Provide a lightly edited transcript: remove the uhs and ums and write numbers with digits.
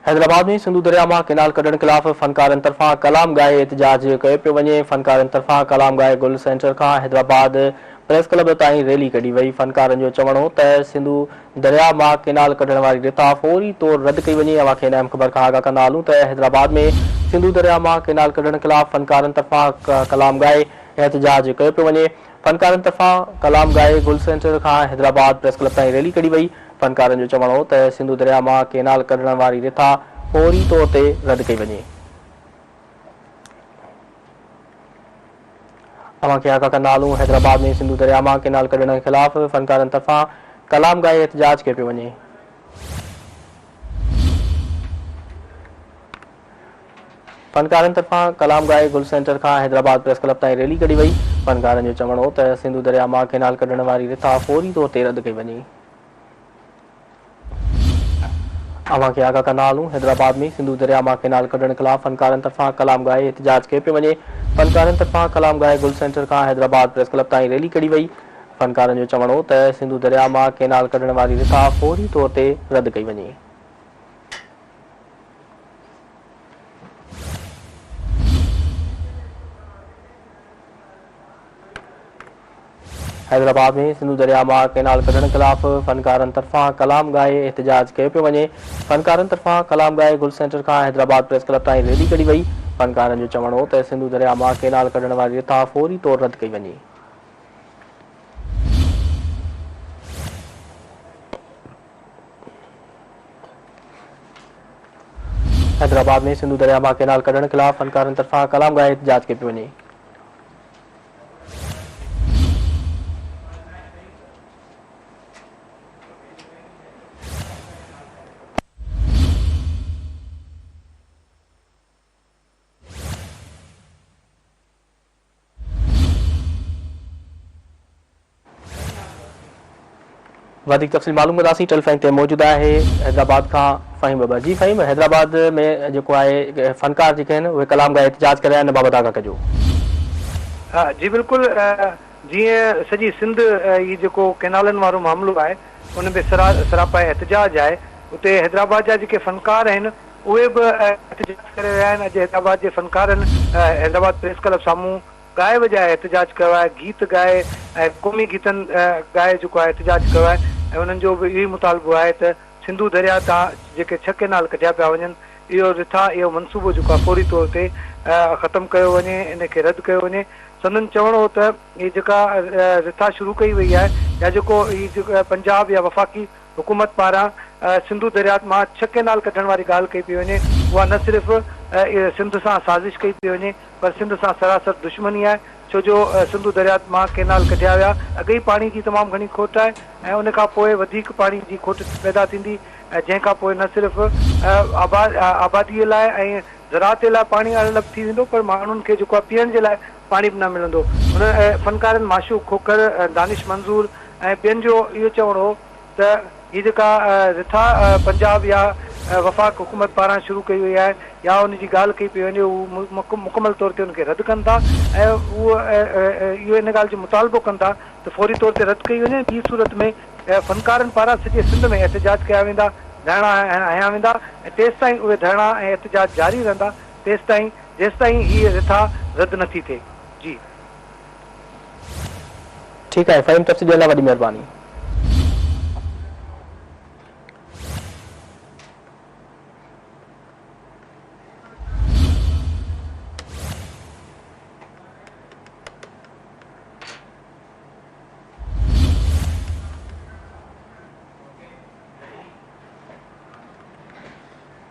हैदराबाद में सिंधु दरिया में केनाल कढण खिलाफ फनकारन तरफा कलाम गाए एहतजाज कयो पियो वञे। फनकारन तरफा कलाम गाए गुल सेंटर का हैदराबाद प्रेस क्लब ताईं रैली कढी वई। फनकारन जो चवण हो त सिंधु दरिया में केनाल कढण वारी रिथा फौरी तौर रद्द कई वञे। अवां खे अहम ख़बर खां आगाह कंदा हलूं त हैदराबाद में सिंधु दरिया में केनाल कढण खिलाफ फनकारन तरफा कलाम गाए एहतजाज कयो पियो वञे। फनकारन तरफा कलाम गाए गुल सेंटर का हैदराबाद प्रेस क्लब ताईं रैली कढी वई। फनकारन जो चवण हो त सिंधु दरिया में केनाल कढण वारी रिथा फौरी तौर ते रद्द कई वञे। अवां खे आगाह कंदा हलूं हैदराबाद में सिंधु दरिया में केनाल कढण के खिलाफ फनकारन तरफा कलाम गाए एहतजाज कयो पियो वञे। फनकारन तरफा कलाम गाए गुल सेंटर का हैदराबाद प्रेस क्लब ताईं रैली कढी वई। फनकारन जो चवण हो त सिंधु दरिया में केनाल कढण वारी रिथा फौरी तौर ते रद्द कई वञे। अवां खे आगाह कंदा हलूं हैदराबाद में सिंधु दरिया में केनाल कढण खिलाफ फनकारन तरफा कलाम गाए एहतजाज कयो पियो वञे। फनकारन तरफा कलाम गाए गुल सेंटर का हैदराबाद प्रेस क्लब ताईं रैली कढी वई। फनकारन जो चवण हो त सिंधु दरिया में केनाल कढण वारी रिथा फौरी तौर ते रद्द कई वञे। हैदराबाद में सिंधु दरिया में केनाल कढण खिलाफ फनकारन तरफा कलाम गाए एहतजाज कयो पियो वञे। फनकारन तरफा कलाम गाए गुल सेंटर का हैदराबाद प्रेस क्लब ताईं रैली कढी वई। फनकारन जो चवण हो त सिंधु दरिया में केनाल कढण वारी रिथा फौरी तौर रद्द कई वञे। हैदराबाद में सिंधु दरिया में केनाल कढण खिलाफ फनकारन तरफा कलाम गाए एहतजाज कयो पियो वञे। वधिक तफ़सील मालूम कंदासीं। टेलीफोन ते मौजूद है हैदराबाद का फ़हीम बाबा। जी फ़हीम, हैदराबाद में जो है फनकार जेके आहिनि उहे कलाम गाए एहतजाज करे हिन बाबति आगाह कजो। जी बिल्कुल, जीअं सॼी सिंध ही जेको केनालनि वारो मामलो आहे उन में सरापा एहतजाज आहे। उते हैदराबाद जा जेके फनकार आहिनि उहे बि एहतजाज करे रहिया आहिनि। अॼु हैदराबाद जे फनकारनि हैदराबाद प्रेस क्लब साम्हूं गाए वॼाए एहतजाज कयो आहे, गीत गाए ऐं क़ौमी गीतनि गाए जेको आहे एहतजाज कयो आहे। ऐं उन्हनि जो बि इहो ई मुतालबो आहे त सिंधु दरिया तां जेके 6 केनाल कढिया पिया वञनि इहो रिथा इहो मनसूबो जेको आहे फौरी तौर ते ख़तमु कयो वञे, इन खे रद्द कयो वञे। संदन चवणो हो त हीअ जेका रिथा शुरू कई वई आहे या जेको हीअ पंजाब या वफ़ाक़ी हुकूमत पारां सिंधु दरिया मां 6 केनाल कढण वारी ॻाल्हि कई पई वञे, उहा न सिर्फ़ु सिंध सां साज़िश कई पई वञे पर सिंध सां सरासर दुश्मनी आहे। छो जो सिंधु दरिया मां केनाल कढिया विया, अॻे ई पाणी जी तमामु घणी खोट आहे ऐं उन खां पोइ वधीक पाणी जी खोट पैदा थींदी, जंहिंखां पोइ न सिर्फ़ु आबादीअ लाइ ऐं ज़राअत लाइ पाणी अलॻि थी वेंदो पर माण्हुनि खे जेको आहे पीअण जे लाइ पाणी बि न मिलंदो। हुन फनकारनि माशूक खोखर, दानिश मंज़ूर ऐं ॿियनि जो इहो चवणो हो त हीअ जेका रिथा पंजाब या वफ़ाक़ हुकूमत पारां शुरू कई वई आहे या उनजी ॻाल्हि कई पई वञे उहो मुकमल तौर ते उनखे रद्द कनि था ऐं उहो इहो इन ॻाल्हि जो मुतालबो कनि था त फौरी तौर ते रद्द कई वञे। ॿी सूरत में फनकारनि पारां सॼे सिंध में एहतजाज कया वेंदा, धरणा हया वेंदा ऐं तेसिताईं उहे धरणा ऐं एहतजाज जारी रहंदा जेसिताईं हीअ रिथा रद्द नथी थिए। जी ठीकु आहे फ़हीम, तफ़सील लाइ वॾी महिरबानी।